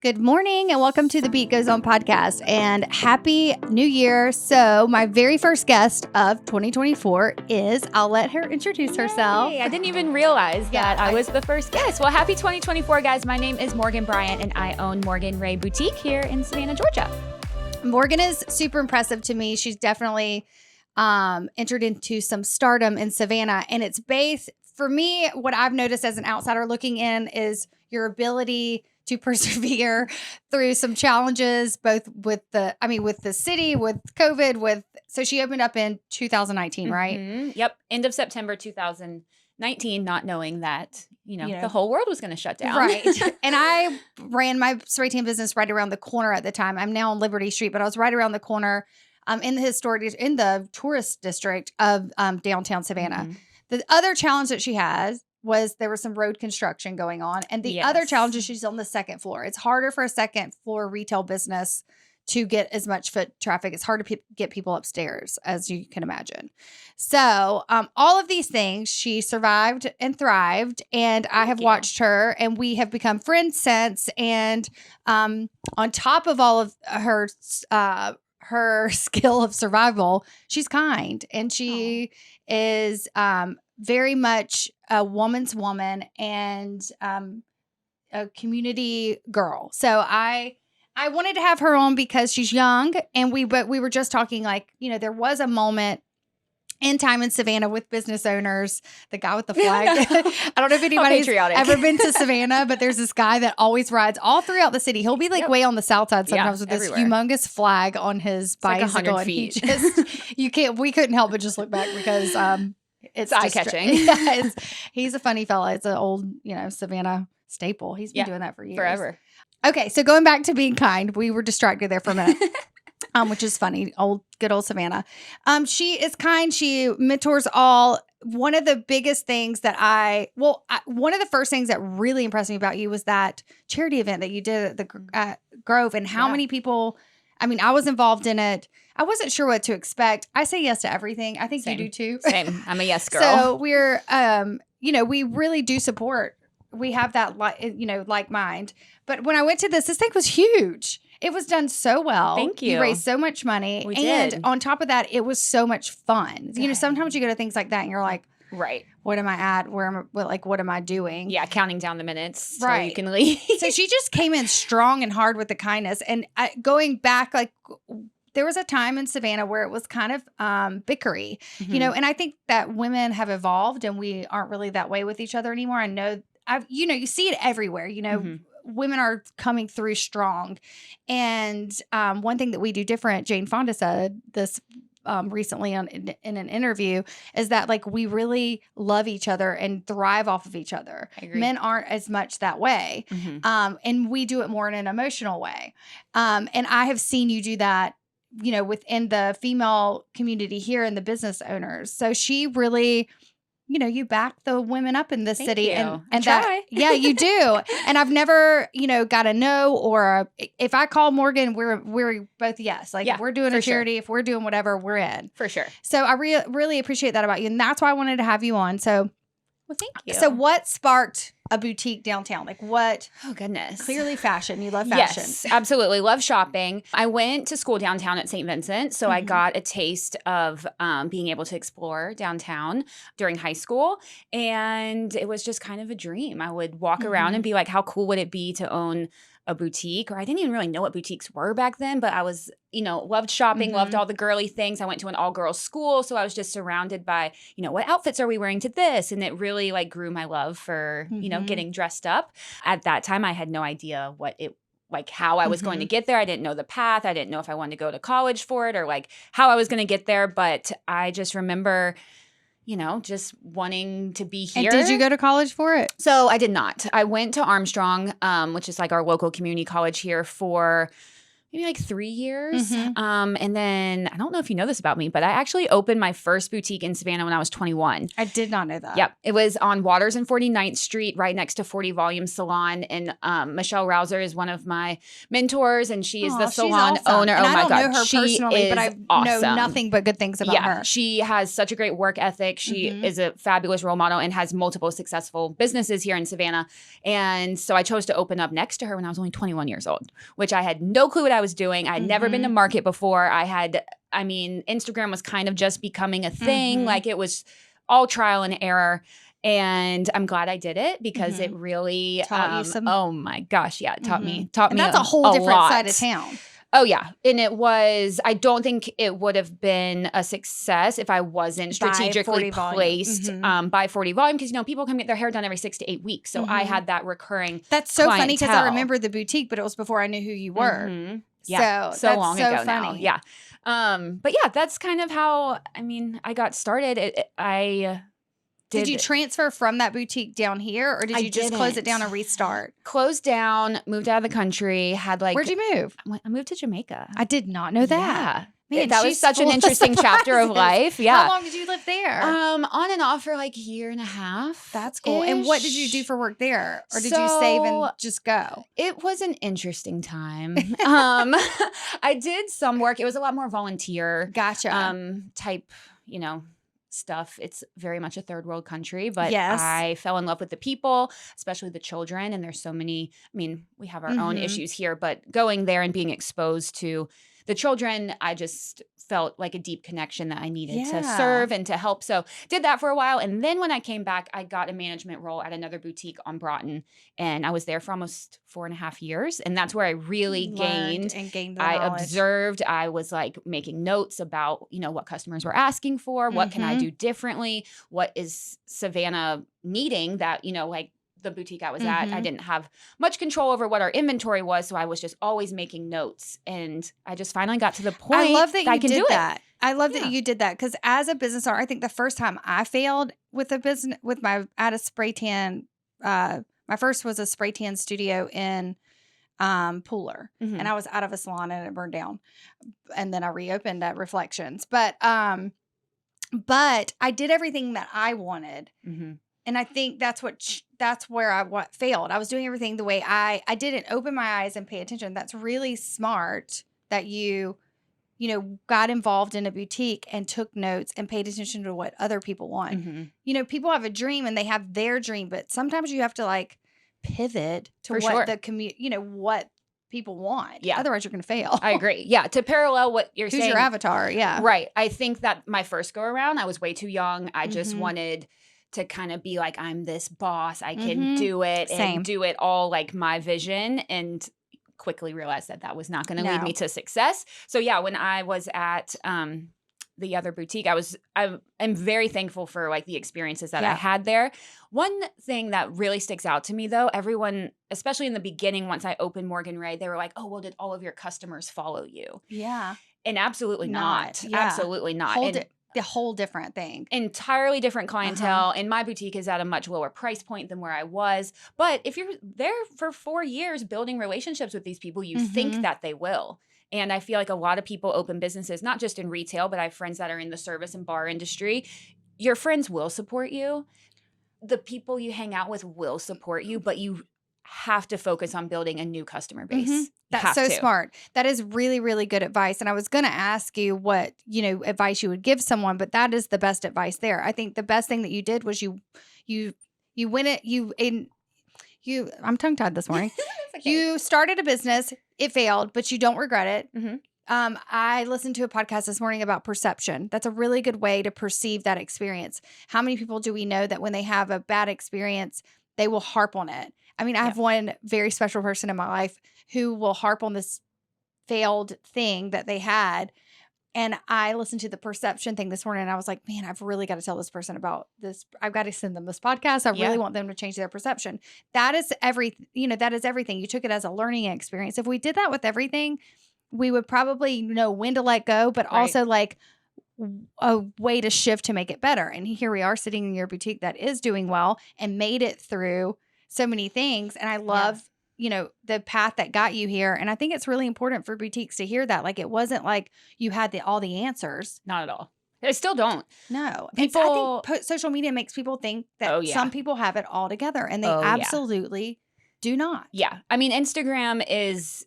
Good morning and welcome to the Beet Goes On Podcast and Happy New Year. So my very first guest of 2024 is, I'll let her introduce herself. I didn't even realize that I was the first guest. Well, happy 2024, guys. My name is Morgan Bryant and I own Morgan Rae Boutique here in Savannah, Georgia. Morgan is super impressive to me. She's definitely entered into some stardom in Savannah. And it's based, for me, what I've noticed as an outsider looking in is your ability to persevere through some challenges, both with the city, with COVID, so she opened up in 2019, right? Yep. End of September 2019, not knowing that, the whole world was going to shut down. Right. And I ran my spray tan business right around the corner at the time. I'm now on Liberty Street, but I was right around the corner in the tourist district of downtown Savannah. Mm-hmm. The other challenge that she has was there was some road construction going on. And the other challenge is she's on the second floor. It's harder for a second floor retail business to get as much foot traffic. It's hard to get people upstairs, as you can imagine. So all of these things, she survived and thrived. And I have watched her and we have become friends since. And on top of all of her skill of survival, she's kind and she is very much a woman's woman and a community girl. So I wanted to have her on because she's young, and we were just talking there was a moment in time in Savannah with business owners, the guy with the flag. I don't know if anybody's ever been to Savannah, but there's this guy that always rides all throughout the city. He'll be way on the south side sometimes with this humongous flag on his bicycle. Like 100 feet. And we couldn't help but just look back because it's eye-catching. He's a funny fella. It's an old, Savannah staple. He's been doing that for years. Forever. Okay, so going back to being kind, we were distracted there for a minute. Which is funny. Good old Savannah. She is kind. She mentors all. One of the biggest things one of the first things that really impressed me about you was that charity event that you did at the Grove, and how many people. I mean, I was involved in it. I wasn't sure what to expect. I say yes to everything. I think Same. You do too. Same. I'm a yes girl. So we're, we really do support. We have that, like mind. But when I went to this thing was huge. It was done so well. Thank you. You raised so much money. We did. And on top of that, it was so much fun. Sometimes you go to things like that and you're like, right. What am I at? What am I doing? Yeah, counting down the minutes so you can leave. So she just came in strong and hard with the kindness. And going back, there was a time in Savannah where it was kind of bickery, and I think that women have evolved and we aren't really that way with each other anymore. I know, you see it everywhere, women are coming through strong. And one thing that we do different, Jane Fonda said this recently in an interview, is that we really love each other and thrive off of each other. I agree. Men aren't as much that way. And we do it more in an emotional way. And I have seen you do that, within the female community here and the business owners. So she really, you back the women up in this city. You. And that, yeah, you do. And I've never, got a no, or if I call Morgan, we're both yes. If we're doing a charity, if we're doing whatever, we're in. For sure. So I really appreciate that about you. And that's why I wanted to have you on. So, well, thank you. So what sparked a boutique downtown? What? Oh, goodness. Clearly fashion. You love fashion. Yes, absolutely. Love shopping. I went to school downtown at St. Vincent, so I got a taste of being able to explore downtown during high school, and it was just kind of a dream. I would walk around and be like, how cool would it be to own a boutique? Or I didn't even really know what boutiques were back then, but I was, loved shopping, loved all the girly things. I went to an all-girls school, so I was just surrounded by, what outfits are we wearing to this? And it really grew my love for, getting dressed up. At that time, I had no idea how I was going to get there. I didn't know the path. I didn't know if I wanted to go to college for it or how I was going to get there. But I just remember, just wanting to be here. And did you go to college for it? So I did not. I went to Armstrong, which is our local community college here, for maybe like 3 years. Mm-hmm. And then I don't know if you know this about me, but I actually opened my first boutique in Savannah when I was 21. I did not know that. Yep. It was on Waters and 49th Street, right next to 40 Volume Salon. And Michelle Rouser is one of my mentors, and she is the salon awesome. owner. And oh my God. I don't know her she personally, is but I awesome. know nothing but good things about her. She has such a great work ethic. She is a fabulous role model and has multiple successful businesses here in Savannah. And so I chose to open up next to her when I was only 21 years old, which I had no clue what I was doing. I had never been to market before. Instagram was kind of just becoming a thing. Like it was all trial and error. And I'm glad I did it because it really taught you some. Oh my gosh, yeah, it taught me. And that's a whole different lot. side of town. Oh yeah, and it was. I don't think it would have been a success if I wasn't strategically placed by 40 Volume, because people come get their hair done every 6 to 8 weeks. So I had that recurring. That's so clientele. funny because I remember the boutique, but it was before I knew who you were. Yeah, so that's long so ago funny. now. Yeah, but yeah, that's kind of how I got started. Did you transfer from that boutique down here, or did you just close it down and restart? Closed down, moved out of the country, Where'd you move? I moved to Jamaica. I did not know that. Yeah. Man, that was such an interesting chapter of life. Yeah. How long did you live there? On and off for like a year and a half. That's cool. And what did you do for work there? Or did you save and just go? It was an interesting time. I did some work. It was a lot more volunteer. Gotcha. Type, stuff. It's very much a third world country, but yes. I fell in love with the people, especially the children. And there's so many, we have our own issues here, but going there and being exposed to the children, I just felt like a deep connection that I needed to serve and to help. So did that for a while. And then when I came back, I got a management role at another boutique on Broughton. And I was there for almost 4.5 years. And that's where I really gained I observed. I was like making notes about, what customers were asking for. What can I do differently? What is Savannah needing that, like the boutique I was at, I didn't have much control over what our inventory was. So I was just always making notes. And I just finally got to the point I love that you did that. I love that you did that, because as a business owner, I think the first time I failed with a business, I had a spray tan, my first was a spray tan studio in Pooler, and I was out of a salon and it burned down. And then I reopened at Reflections. But I did everything that I wanted. And I think that's where I failed. I was doing everything the way I didn't open my eyes and pay attention. That's really smart that you got involved in a boutique and took notes and paid attention to what other people want. People have a dream and they have their dream, but sometimes you have to like pivot to what the what people want. Yeah. Otherwise you're going to fail. I agree. Yeah. To parallel what you're saying. Who's your avatar? Yeah. Right. I think that my first go around, I was way too young. I just wanted to kind of be like, I'm this boss. I can do it and do it all like my vision, and quickly realized that was not going to lead me to success. So yeah, when I was at the other boutique, I'm very thankful for like the experiences that I had there. One thing that really sticks out to me though, everyone, especially in the beginning, once I opened Morgan Rae, they were like, oh, well, did all of your customers follow you? Yeah. And absolutely not. Yeah. Absolutely not. The whole different thing. Entirely different clientele. And my boutique is at a much lower price point than where I was. But if you're there for 4 years building relationships with these people, you think that they will. And I feel like a lot of people open businesses, not just in retail, but I have friends that are in the service and bar industry. Your friends will support you. The people you hang out with will support you, but you have to focus on building a new customer base. That's so smart. That is really, really good advice. And I was going to ask you what, advice you would give someone, but that is the best advice there. I think the best thing that you did was you went it, I'm tongue tied this morning. Okay. You started a business, it failed, but you don't regret it. I listened to a podcast this morning about perception. That's a really good way to perceive that experience. How many people do we know that when they have a bad experience, they will harp on it? I have one very special person in my life who will harp on this failed thing that they had. And I listened to the perception thing this morning and I was like, man, I've really got to tell this person about this. I've got to send them this podcast. I really want them to change their perception. That is that is everything. You took it as a learning experience. If we did that with everything, we would probably know when to let go, but also like a way to shift to make it better. And here we are sitting in your boutique that is doing well and made it through so many things. And I love, the path that got you here. And I think it's really important for boutiques to hear that. Like, it wasn't like you had all the answers. Not at all. I still don't. No. People, I think social media makes people think that Oh, yeah. some people have it all together, and they Oh, yeah. absolutely do not. Yeah. I mean, Instagram is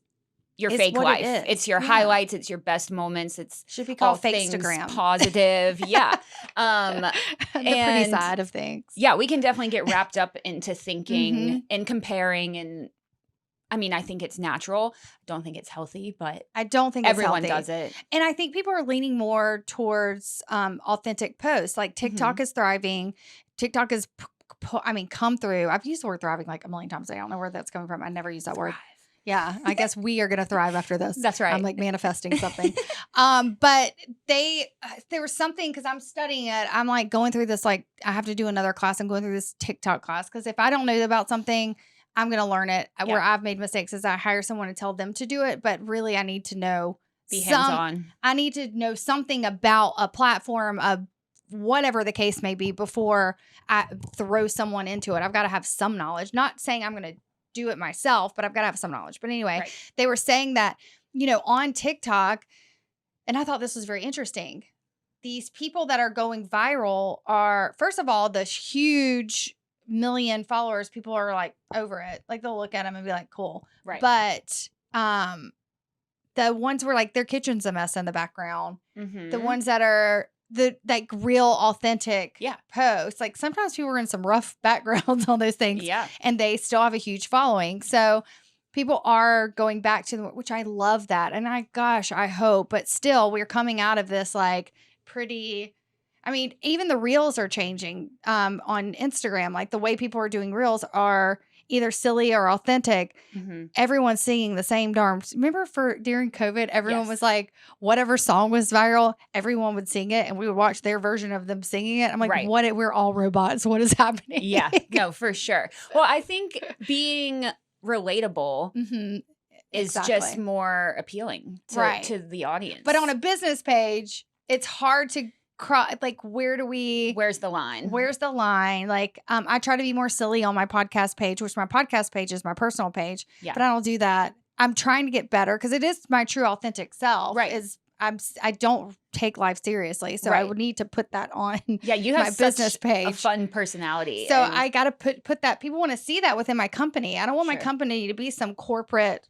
your It's fake what life. it is. It's your Yeah. highlights. It's your best moments. It's Should be all called things Fakestagram. positive. Yeah. The pretty and side of things. yeah, we can definitely get wrapped up into thinking Mhm. and comparing. And I mean, I think it's natural. I don't think it's healthy, but I don't think it's everyone healthy. does it. And I think people are leaning more towards authentic posts. Like TikTok is thriving. TikTok is, come through. I've used the word thriving like a million times. I don't know where that's coming from. I never use that word. Yeah, I guess we are going to thrive after this. That's right. I'm like manifesting something. But there was something, because I'm studying it. I'm like going through this, like I have to do another class. I'm going through this TikTok class, because if I don't know about something, I'm going to learn it. Yeah. Where I've made mistakes is I hire someone to tell them to do it. But really, I need to know. Be hands-on. I need to know something about a platform, of whatever the case may be, before I throw someone into it. I've got to have some knowledge. Not saying I'm going to do it myself, but I've got to have some knowledge. But anyway, Right. They were saying that, on TikTok, and I thought this was very interesting. These people that are going viral are, first of all, the huge million followers, people are like over it. Like, they'll look at them and be like, cool. Right. But the ones where like their kitchen's a mess in the background, the ones that are the like real authentic posts, like sometimes people are in some rough backgrounds on those things, and they still have a huge following. So people are going back to which I love that, and I hope, but still we're coming out of this like pretty. I mean, even the reels are changing on Instagram. Like, the way people are doing reels are either silly or authentic. Everyone's singing the same darn. Remember during COVID, everyone was like, whatever song was viral, everyone would sing it, and we would watch their version of them singing it. I'm like, what? We're all robots. What is happening? Yeah, no, for sure. Well, I think being relatable is just more appealing to the audience. But on a business page, it's hard to like, where's the line? Like, I try to be more silly on my podcast page, which my podcast page is my personal page, but I don't do that. I'm trying to get better, because it is my true authentic self. I don't take life seriously, so I would need to put that on. Yeah, you have my business page, a fun personality. So I got to put that. People want to see that within my company. I don't want my company to be some corporate,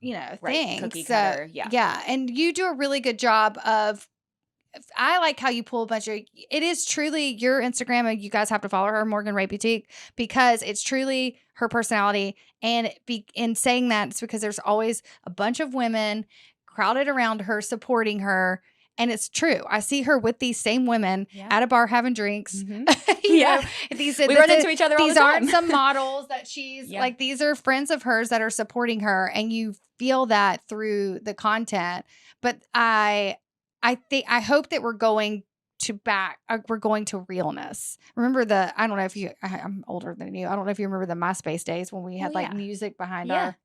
thing. Cookie cutter. Yeah, and you do a really good job of. I like how you pull a bunch of. It is truly your Instagram, and you guys have to follow her, Morgan Rae Boutique, because it's truly her personality. And in saying that, it's because there's always a bunch of women crowded around her, supporting her. And it's true. I see her with these same women at a bar having drinks. We run into each other all the time. These aren't some models that she's like, these are friends of hers that are supporting her. And you feel that through the content. But I hope that we're going to realness. Remember I don't know if I'm older than you. I don't know if you remember the MySpace days when we had music behind our.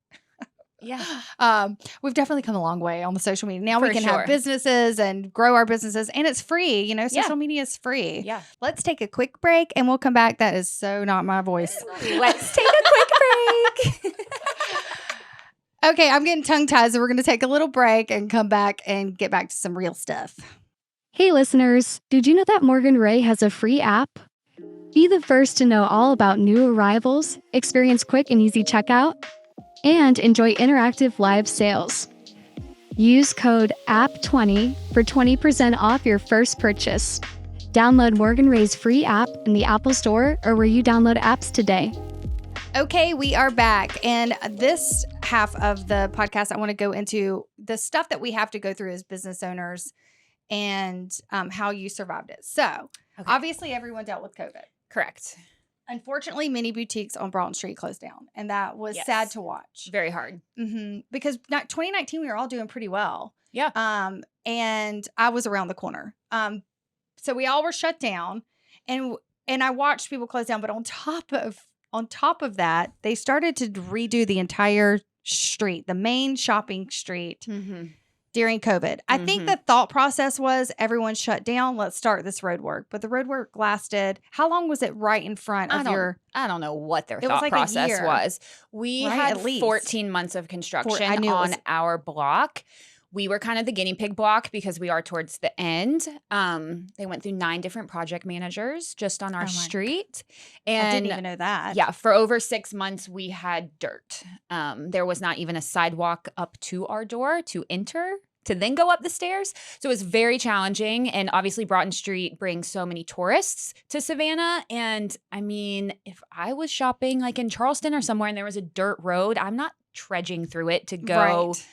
We've definitely come a long way on the social media. Now we can have businesses and grow our businesses, and it's free. Social media is free. Yeah. Let's take a quick break, and we'll come back. That is so not my voice. Let's take a quick break. Okay, I'm getting tongue-tied, so we're going to take a little break and come back and get back to some real stuff. Hey listeners, did you know that Morgan Rae has a free app? Be the first to know all about new arrivals, experience quick and easy checkout, and enjoy interactive live sales. Use code APP20 for 20% off your first purchase. Download Morgan Rae's free app in the Apple Store or where you download apps today. Okay, we are back. And this half of the podcast, I want to go into the stuff that we have to go through as business owners and how you survived it. So, obviously, everyone dealt with COVID. Correct. Unfortunately, many boutiques on Broughton Street closed down, and that was sad to watch. Very hard. Because 2019, we were all doing pretty well. Yeah. And I was around the corner. So we all were shut down, and I watched people close down. But on top of that, they started to redo the entire street, the main shopping street. during COVID. I think the thought process was everyone shut down. Let's start this road work. But the road work lasted. How long was it right in front of I don't know what their It was thought like a process year, was. We right? had At least. 14 months of construction I knew it on was- our block. We were kind of the guinea pig block because we are towards the end. They went through 9 different project managers just on our street. And I didn't even know that. yeah, for over 6 months, we had dirt. There was not even a sidewalk up to our door to enter, to then go up the stairs. So it was very challenging. And obviously Broughton Street brings so many tourists to Savannah. And I mean, if I was shopping like in Charleston or somewhere and there was a dirt road, I'm not trudging through it to go Right.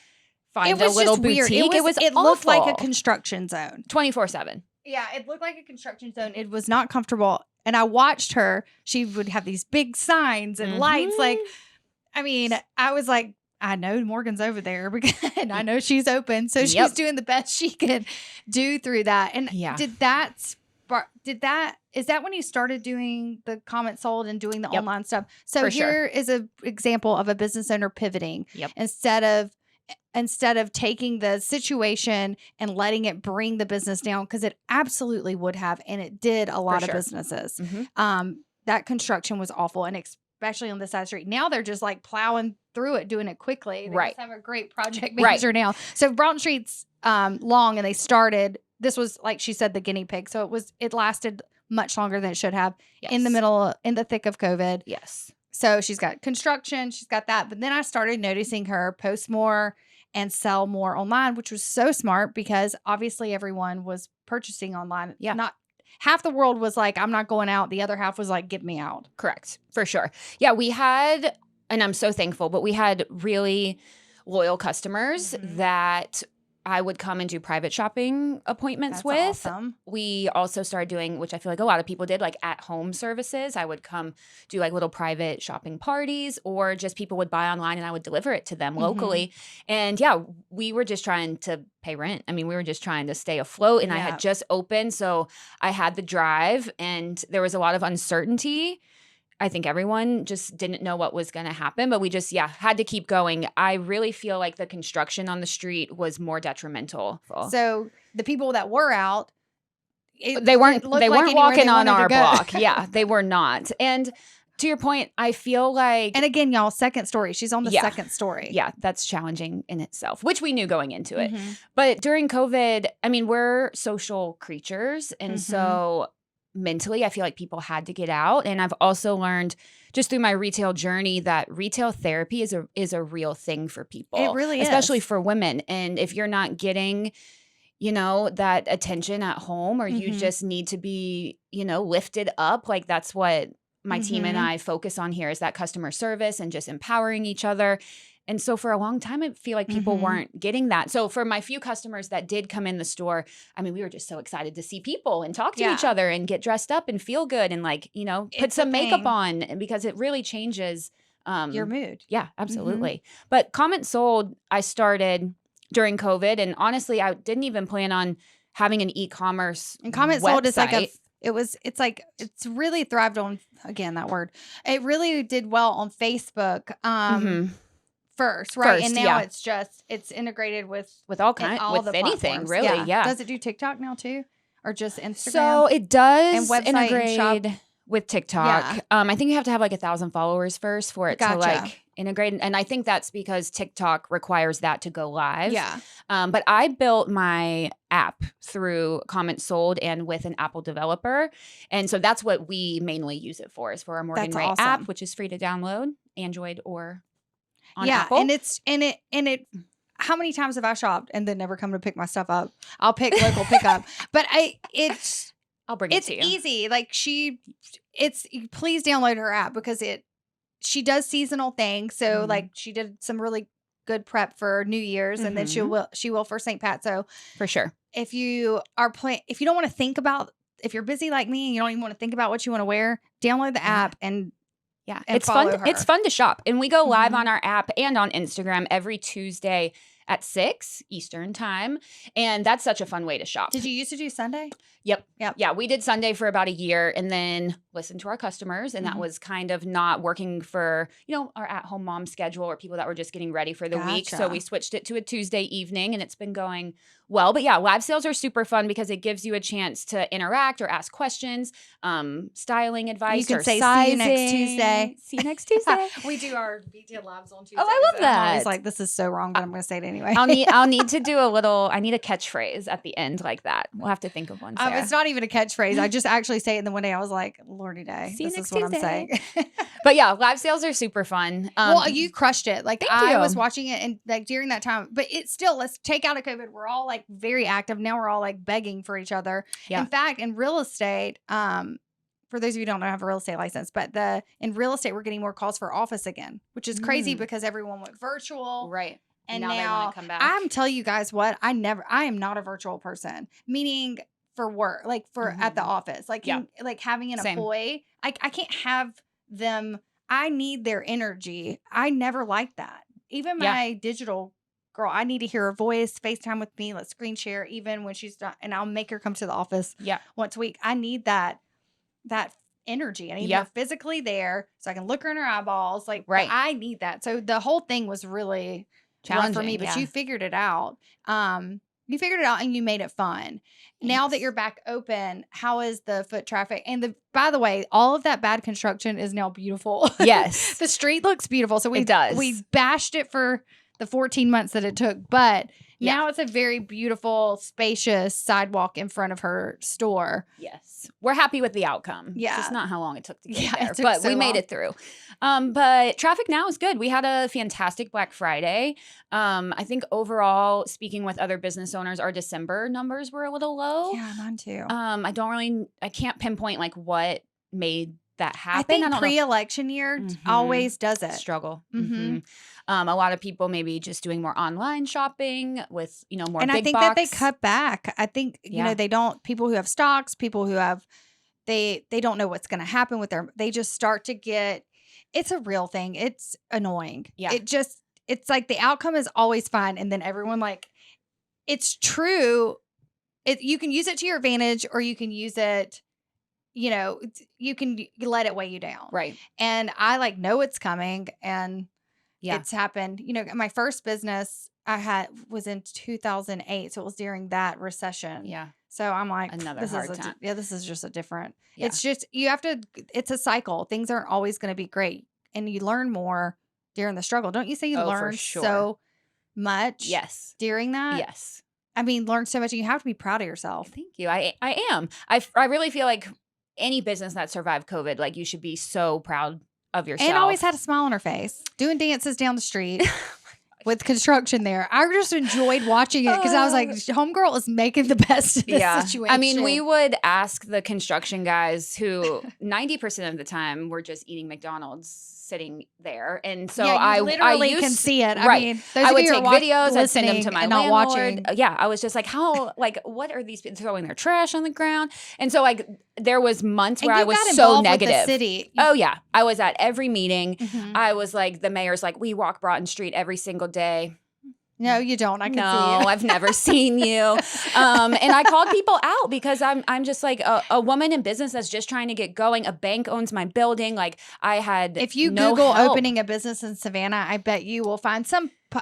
find It was a little just weird. boutique. It looked like a awful. construction zone. 24/7. Yeah, it looked like a construction zone. It was not comfortable. And I watched her. She would have these big signs and lights. Like, I mean, I was like, I know Morgan's over there because and I know she's open. So she's doing the best she could do through that. And is that when you started doing the comment sold and doing the online stuff? So For here is an example of a business owner pivoting. Yep. Instead of taking the situation and letting it bring the business down, because it absolutely would have, and it did a lot of businesses. That construction was awful, and especially on the side street. Now they're just like plowing through it, doing it quickly. They just have a great project manager now. So Broughton Street's long, and they started. This was, like she said, the guinea pig. So it lasted much longer than it should have. In the thick of COVID. Yes. So she's got construction, she's got that. But then I started noticing her post more and sell more online, which was so smart because obviously everyone was purchasing online. Yeah. Not half the world was like, I'm not going out. The other half was like, get me out. Correct. For sure. Yeah, we had, and I'm so thankful, but we had really loyal customers that I would come and do private shopping appointments with. Awesome. We also started doing, which I feel like a lot of people did, like at-home services. I would come do like little private shopping parties, or just people would buy online and I would deliver it to them locally. And yeah, we were just trying to pay rent. I mean, we were just trying to stay afloat, and I had just opened. So I had the drive, and there was a lot of uncertainty. I think everyone just didn't know what was going to happen, but we just, had to keep going. I really feel like the construction on the street was more detrimental. So the people that were out, they weren't walking on our block. Yeah, they were not. And to your point, I feel like, and again, y'all, second story. She's on the second story. Yeah, that's challenging in itself, which we knew going into it. But during COVID, I mean, we're social creatures. And so mentally, I feel like people had to get out. And I've also learned just through my retail journey that retail therapy is a real thing for people. It really is. Especially for women. And if you're not getting, that attention at home, or you just need to be, lifted up, like that's what my team and I focus on here, is that customer service and just empowering each other. And so for a long time, I feel like people weren't getting that. So for my few customers that did come in the store, I mean, we were just so excited to see people and talk to each other and get dressed up and feel good and put some makeup on, because it really changes your mood. Yeah, absolutely. But Comment Sold, I started during COVID, and honestly, I didn't even plan on having an e-commerce and Comment website. Sold is like it's really thrived on, again, that word. It really did well on Facebook. First, right? And now it's integrated with all kinds, with anything, platforms. really. Yeah. Does it do TikTok now too, or just Instagram? So it does and website integrate with TikTok. Yeah. I think you have to have like 1,000 followers first for it to like integrate, and I think that's because TikTok requires that to go live. Yeah. But I built my app through Comment Sold and with an Apple developer, and so that's what we mainly use it for, is for our Morgan Rae app, which is free to download, Android or on Apple. And it how many times have I shopped and then never come to pick my stuff up? I'll pick local pickup. But I'll bring it to you. It's easy. Like please download her app, because she does seasonal things. So like she did some really good prep for New Year's, and then she will for St. Pat. So for sure. If you don't want to think about, if you're busy like me and you don't even want to think about what you want to wear, download the app and it's fun. It's fun to shop, and we go live on our app and on Instagram every Tuesday at 6 Eastern time. And that's such a fun way to shop. Did you used to do Sunday? Yep. Yep. Yeah, we did Sunday for about a year and then listened to our customers. And that was kind of not working for, our at-home mom schedule or people that were just getting ready for the week. So we switched it to a Tuesday evening and it's been going well. But yeah, live sales are super fun because it gives you a chance to interact or ask questions, styling advice, you can or say, sizing. see you next Tuesday. See you next Tuesday. We do our BT Labs on Tuesday. Oh, I love that. I'm always like, this is so wrong, but I'm going to say it anyway. I'll need to do I need a catchphrase at the end like that. We'll have to think of one, Sarah. It's not even a catchphrase. I just actually say it, and then one day I was like, Lordy day, See you this next is what Tuesday. I'm saying. But yeah, live sales are super fun. Well, you crushed it. Like, thank I you. was watching it and like during that time, but it's still, let's take out of COVID. We're all like very active. Now we're all like begging for each other. Yeah. In fact, in real estate, for those of you who don't know, I have a real estate license, but in real estate, we're getting more calls for office again, which is crazy because everyone went virtual. Right. And now they now wanna come back. I'm telling you guys what, I am not a virtual person, meaning for work, like for at the office, like, like having an employee, I can't have them. I need their energy. I never liked that. Even my digital girl, I need to hear her voice, FaceTime with me, let's screen share, even when she's done, and I'll make her come to the office once a week. I need that energy. I need her physically there so I can look her in her eyeballs. Like, I need that. So the whole thing was really challenging for me, but you figured it out. You figured it out and you made it fun. Thanks. Now that you're back open, how is the foot traffic? And by the way, all of that bad construction is now beautiful. Yes. The street looks beautiful. So it does. We bashed it for the 14 months that it took, but now it's a very beautiful, spacious sidewalk in front of her store. Yes. We're happy with the outcome. Yeah. It's just not how long it took to get there, but we made it through. But traffic now is good. We had a fantastic Black Friday. I think overall, speaking with other business owners, our December numbers were a little low. Yeah, mine too. I can't pinpoint like what made that happen. I think pre-election year always does it. Struggle. A lot of people maybe just doing more online shopping with, more and big I think box. that they cut back. I think, they don't, people who have stocks, people who have, they don't know what's going to happen with they just start to get, it's a real thing. It's annoying. Yeah. It's like the outcome is always fine. And then everyone it's true. You can use it to your advantage or you can use it, you can let it weigh you down. Right. And I know it's coming and it's happened. My first business I had was in 2008. So it was during that recession. Yeah. So I'm like, another hard time. This is just a different, it's just, you have to, it's a cycle. Things aren't always going to be great. And you learn more during the struggle. Don't you say you learn so much during that? Yes. I mean, learn so much and you have to be proud of yourself. Thank you. I am. I really feel like any business that survived COVID, you should be so proud of yourself. And always had a smile on her face, doing dances down the street with construction there. I just enjoyed watching it because I was like, homegirl is making the best of this situation. I mean, we would ask the construction guys who 90% of the time were just eating McDonald's sitting there. And so I literally can see it. Right. I mean, I would take videos and send them to my not landlord. Watching. Yeah. I was just like, what are these people throwing their trash on the ground? And so there was months where I was so negative. With the city. Oh yeah. I was at every meeting. I was like, the mayor's like, we walk Broughton Street every single day. No, you don't. I can see you. I've never seen you. And I called people out because I'm just like a woman in business that's just trying to get going. A bank owns my building. I had if you no Google help. Opening a business in Savannah, I bet you will find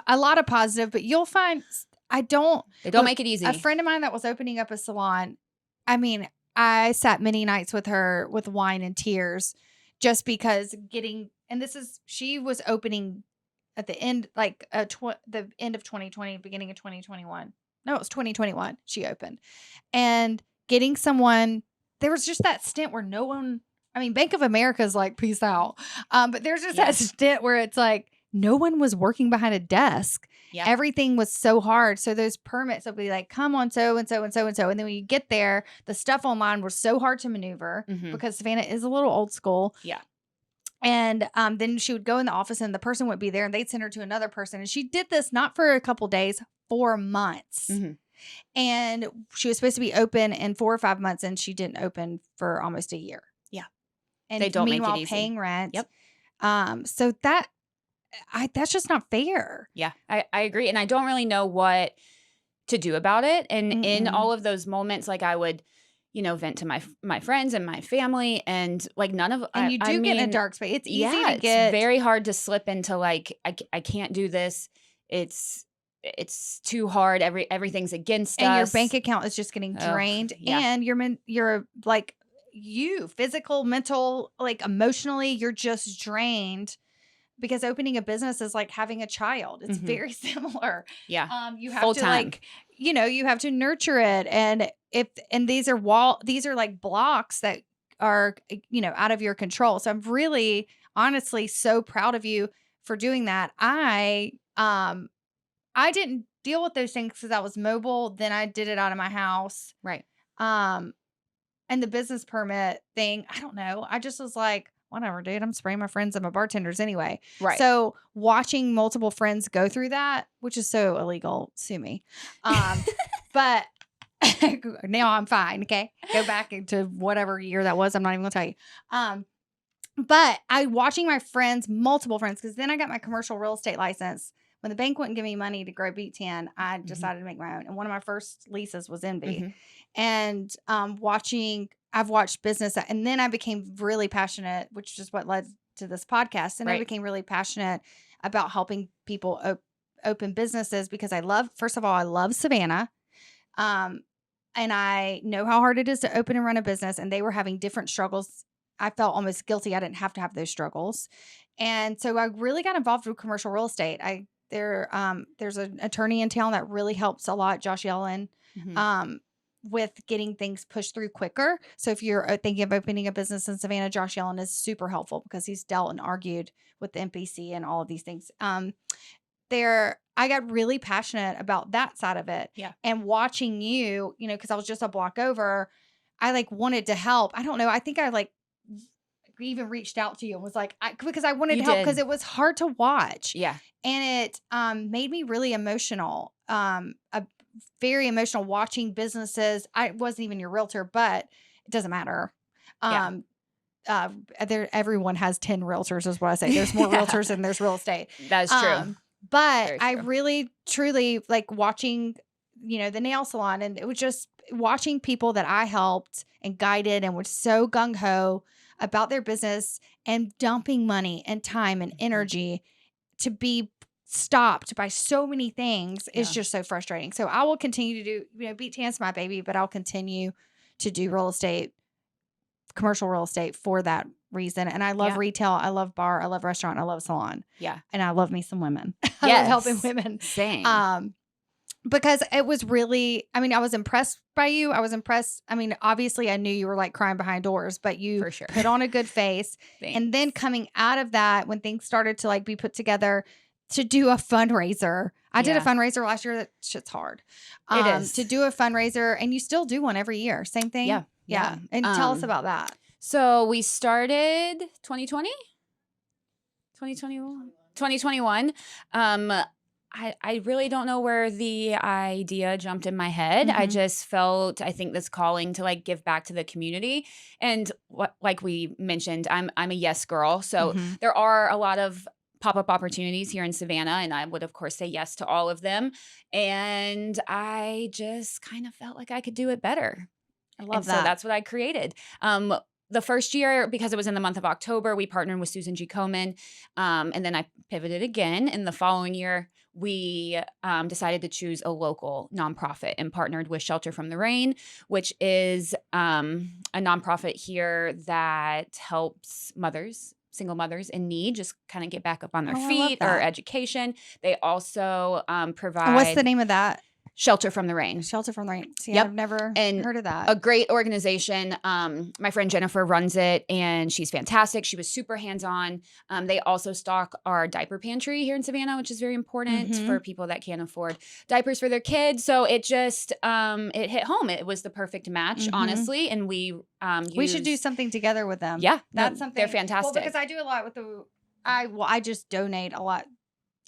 a lot of positive, but you'll find they don't make it easy. A friend of mine that was opening up a salon, I mean, I sat many nights with her with wine and tears just because she was opening at the end, the end of 2020, beginning of 2021. No, it was 2021 she opened. And getting someone, there was just that stint where no one, I mean, Bank of America is like, peace out. But there's just that stint where it's like, no one was working behind a desk. Yep. Everything was so hard. So those permits will be like, come on, so and so and so and so. And then when you get there, the stuff online was so hard to maneuver because Savannah is a little old school. Yeah. And then she would go in the office and the person would be there and they'd send her to another person. And she did this not for a couple days, 4 months. And she was supposed to be open in 4 or 5 months and she didn't open for almost a year. Yeah. And they don't meanwhile make it easy. Paying rent. Yep. So that that's just not fair. Yeah, I agree. And I don't really know what to do about it. And in all of those moments, like I would, vent to my friends and my family, and like none of and you do get in a dark space. It's easy to get. It's very hard to slip into like I can't do this. It's too hard. Everything's against us. And your bank account is just getting drained. And you're like physical, mental, like emotionally, you're just drained. Because opening a business is like having a child. It's very similar. Yeah. You have to like, you have to nurture it. And these are like blocks that are, out of your control. So I'm really honestly so proud of you for doing that. I didn't deal with those things because I was mobile. Then I did it out of my house. Right. And the business permit thing, I don't know. I just was like, whatever, dude, I'm spraying my friends and my bartenders anyway. Right. So watching multiple friends go through that, which is so illegal, sue me. But now I'm fine. Okay. Go back into whatever year that was. I'm not even gonna tell you. But watching my friends, multiple friends, because then I got my commercial real estate license. When the bank wouldn't give me money to grow Beet 10, I decided to make my own. And one of my first leases was in Beet. And I've watched business, and then I became really passionate, which is what led to this podcast. And I became really passionate about helping people open businesses because first of all, I love Savannah. And I know how hard it is to open and run a business, and they were having different struggles. I felt almost guilty. I didn't have to have those struggles. And so I really got involved with commercial real estate. There's an attorney in town that really helps a lot, Josh Yellen, with getting things pushed through quicker. So if you're thinking of opening a business in Savannah, Josh Yellen is super helpful because he's dealt and argued with the MPC and all of these things. I got really passionate about that side of it. Yeah. And watching you, because I was just a block over, I like wanted to help. I don't know. I think I like even reached out to you and was like, because I wanted to help because it was hard to watch. Yeah. And it made me really emotional. Very emotional watching businesses. I wasn't even your realtor, but it doesn't matter. Everyone has 10 realtors is what I say. There's more realtors than there's real estate. That's true. But I really, truly like watching, the nail salon, and it was just watching people that I helped and guided and was so gung-ho about their business and dumping money and time and energy to be stopped by so many things is just so frustrating. So I will continue to do, Beet 10's my baby, but I'll continue to do real estate, commercial real estate for that reason. And I love retail. I love bar. I love restaurant. I love salon. Yeah. And I love me some women. I love helping women. Same. Because it was really, I was impressed by you. I was impressed. Obviously I knew you were like crying behind doors, but you For sure. put on a good face. And then coming out of that, when things started to like be put together, to do a fundraiser. I did a fundraiser last year. That shit's hard. It is. To do a fundraiser, and you still do one every year. Same thing? Yeah. And tell us about that. So we started 2020? 2021. I really don't know where the idea jumped in my head. I just felt, I think, this calling to like give back to the community. And like we mentioned, I'm a yes girl. So there are a lot of pop-up opportunities here in Savannah, and I would of course say yes to all of them. And I just kind of felt like I could do it better. I love that. So that's what I created. The first year, because it was in the month of October, we partnered with Susan G. Komen. And then I pivoted again. In the following year, we decided to choose a local nonprofit and partnered with Shelter from the Rain, which is a nonprofit here that helps single mothers in need just kind of get back up on their feet, or education. They also provide. And what's the name of that? Shelter from the Rain. Shelter from the Rain. See, I've never heard of that. A great organization. My friend Jennifer runs it, and she's fantastic. She was super hands-on. They also stock our diaper pantry here in Savannah, which is very important for people that can't afford diapers for their kids. So it just it hit home. It was the perfect match, honestly. And we should do something together with them. Yeah, that's something. They're fantastic. Well, because I do a lot with I just donate a lot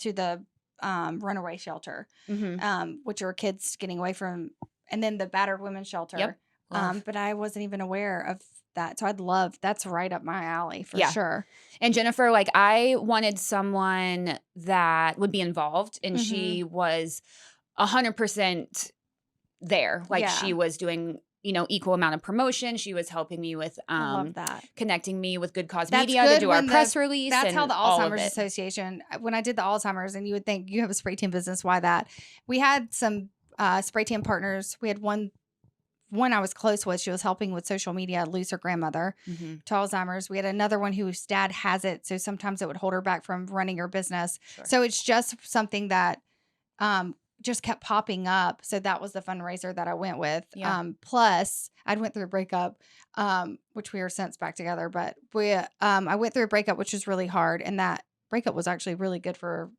to the runaway shelter, which are kids getting away from, and then the battered women's shelter. But I wasn't even aware of that. So that's right up my alley for sure. And Jennifer, like I wanted someone that would be involved, and she was 100% there. Like she was doing, equal amount of promotion. She was helping me with I love that. connecting me with Good Cause Media to do our press release. That's and how the all of Alzheimer's it. Association, when I did the Alzheimer's, and you would think you have a spray tan business, why that? We had some spray tan partners. We had one I was close with. She was helping with social media, lose her grandmother to Alzheimer's. We had another one whose dad has it. So sometimes it would hold her back from running her business. Sure. So it's just something that just kept popping up. So that was the fundraiser that I went with. Yeah. Plus, I went through a breakup, which we are since back together. But I went through a breakup, which was really hard. And that breakup was actually really good for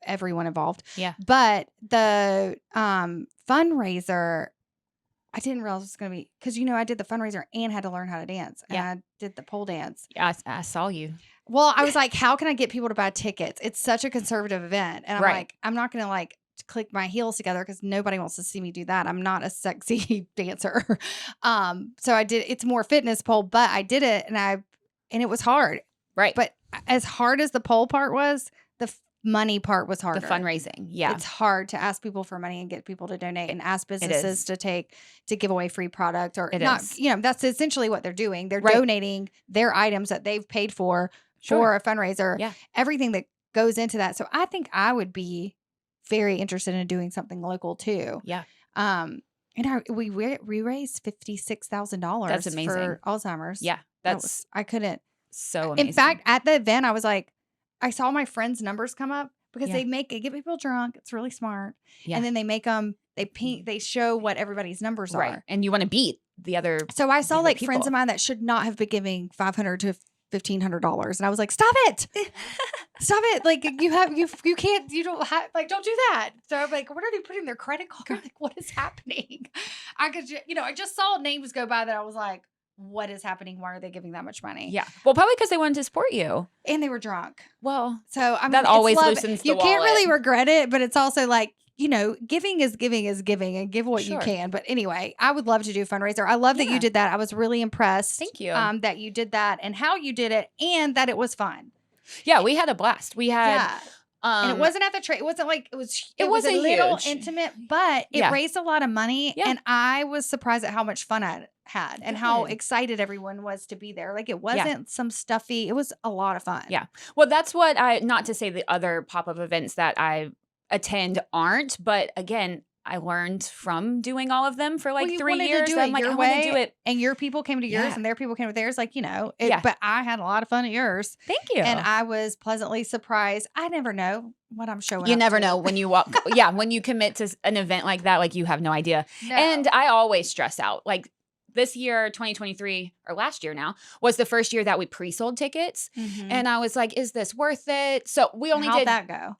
everyone involved. Yeah. But the fundraiser, I didn't realize it was going to be, because, I did the fundraiser and had to learn how to dance. And I did the pole dance. Yeah, I saw you. Well, I was like, how can I get people to buy tickets? It's such a conservative event. And I'm like, I'm not going to click my heels together because nobody wants to see me do that. I'm not a sexy dancer. So I did, it's more fitness pole, but I did it and it was hard. Right. But as hard as the pole part was, the money part was harder. The fundraising. Yeah. It's hard to ask people for money and get people to donate and ask businesses to give away free product or not. That's essentially what they're doing. They're donating their items that they've paid for a fundraiser. Yeah. Everything that goes into that. So I think I would be very interested in doing something local too. Yeah. And we raised $56,000. That's amazing. For Alzheimer's. Yeah. I couldn't. So amazing. In fact, at the event, I was like, I saw my friends' numbers come up because they get people drunk. It's really smart. Yeah. And then they make them, they show what everybody's numbers are. And you want to beat the other. So I saw friends of mine that should not have been giving $500 to $1,500. And I was like, stop it. Stop it. Like you can't, you don't have, don't do that. So I'm like, what are they putting their credit card? Like, what is happening? I just saw names go by that I was like, what is happening? Why are they giving that much money? Yeah. Well, probably because they wanted to support you. And they were drunk. Well, so I mean, that always loosens the You wallet. can't really regret it, but it's also like, giving is giving and give what you can. But anyway, I would love to do a fundraiser. I love that you did that. I was really impressed. Thank you. That you did that and how you did it and that it was fun. Yeah, we had a blast. We had and it wasn't at the trade. It wasn't like it was wasn't a little huge. Intimate, but it raised a lot of money. Yeah. And I was surprised at how much fun I had and how excited everyone was to be there. Like it wasn't some stuffy, it was a lot of fun. Yeah. Well, that's what not to say the other pop-up events that I attend aren't, but again, I learned from doing all of them for 3 years. I'm like, I want to do it. And your people came to yours and their people came to theirs. But I had a lot of fun at yours. Thank you. And I was pleasantly surprised. I never know what I'm showing You up never to. know when you walk. When you commit to an event like that, you have no idea. No. And I always stress out. This year, 2023, or last year now, was the first year that we pre-sold tickets. Mm-hmm. And I was like, is this worth it? So we only How'd that go?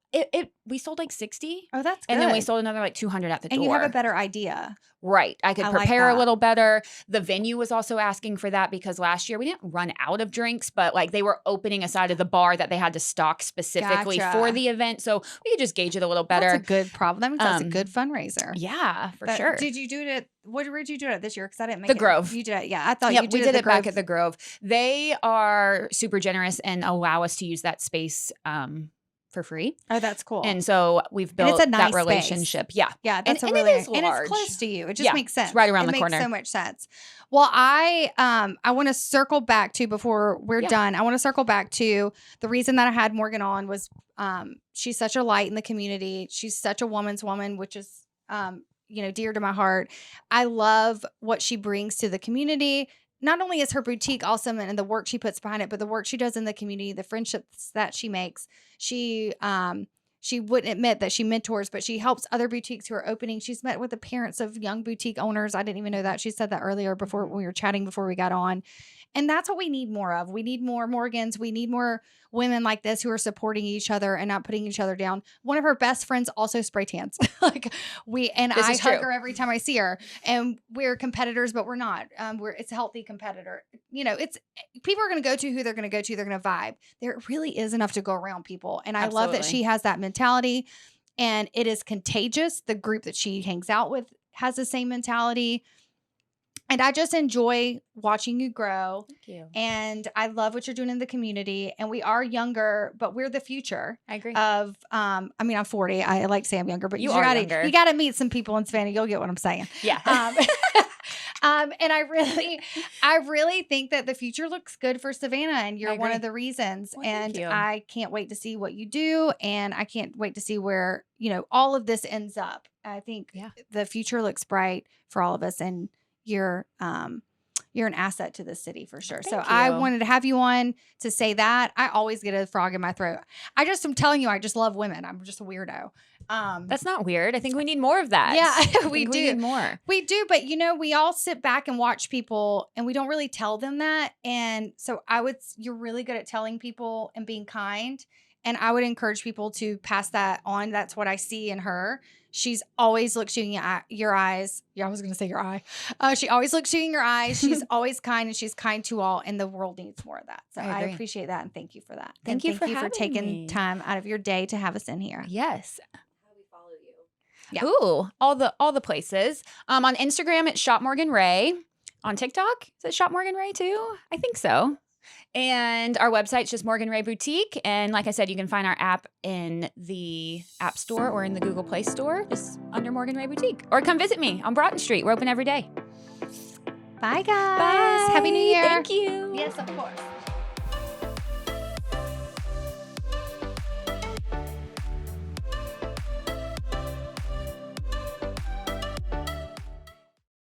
We sold 60. Oh, that's good. And then we sold another 200 at the door. And you have a better idea. Right. I could prepare a little better. The venue was also asking for that because last year we didn't run out of drinks, but they were opening a side of the bar that they had to stock specifically for the event. So we could just gauge it a little better. That's a good problem. That means that's a good fundraiser. Yeah, for sure. Did you do it where'd you do it this year? Because I didn't make the Grove. You did it. Yeah. I thought you did we did it back at the Grove. They are super generous and allow us to use that space for free. Oh, that's cool. And so we've built that relationship. Space. Yeah. That's and really, it is large. And it's close to you. It just makes sense. It's right around the corner. It makes so much sense. Well, I want to circle back to, before we're done, I want to circle back to the reason that I had Morgan on was she's such a light in the community. She's such a woman's woman, which is dear to my heart. I love what she brings to the community. Not only is her boutique awesome and the work she puts behind it, but the work she does in the community, the friendships that she makes. She wouldn't admit that she mentors, but she helps other boutiques who are opening. She's met with the parents of young boutique owners. I didn't even know that. She said that earlier before when we were chatting before we got on. And that's what we need more of. We need more Morgans. We need more women like this who are supporting each other and not putting each other down. One of her best friends also spray tans. I hug her every time I see her. And we're competitors, but we're not. It's a healthy competitor. It's people are going to go to who they're going to go to. They're going to vibe. There really is enough to go around, people. And I love that she has that mentality, and it is contagious. The group that she hangs out with has the same mentality. And I just enjoy watching you grow. Thank you. And I love what you're doing in the community. And we are younger, but we're the future. I agree. Of, I mean, I'm 40. I like to say I'm younger, but You are younger. You got to meet some people in Savannah. You'll get what I'm saying. Yeah. And I really think that the future looks good for Savannah, and you're one of the reasons. Well, and thank you. I can't wait to see what you do, and I can't wait to see where, all of this ends up. I think the future looks bright for all of us, and you're an asset to the city for sure. Thank you. I wanted to have you on to say that. I always get a frog in my throat. I'm telling you, I just love women. I'm just a weirdo. That's not weird. I think we need more of that. Yeah, we do. We need more. We do, but we all sit back and watch people, and we don't really tell them that. And so you're really good at telling people and being kind. And I would encourage people to pass that on. That's what I see in her. She's always looks you in your eyes. Yeah, I was going to say your eye. She always looks you in your eyes. She's always kind, and she's kind to all. And the world needs more of that. So I appreciate that, and thank you for that. Thank you for taking time out of your day to have us in here. Yes. How do we follow you? Yeah. Ooh, all the places. On Instagram, it's Shop Morgan Rae. On TikTok, is it Shop Morgan Rae too? I think so. And our website's just Morgan Rae Boutique. And like I said, you can find our app in the App Store or in the Google Play Store, just under Morgan Rae Boutique. Or come visit me on Broughton Street. We're open every day. Bye, guys. Bye. Happy New Year. Thank you. Yes, of course.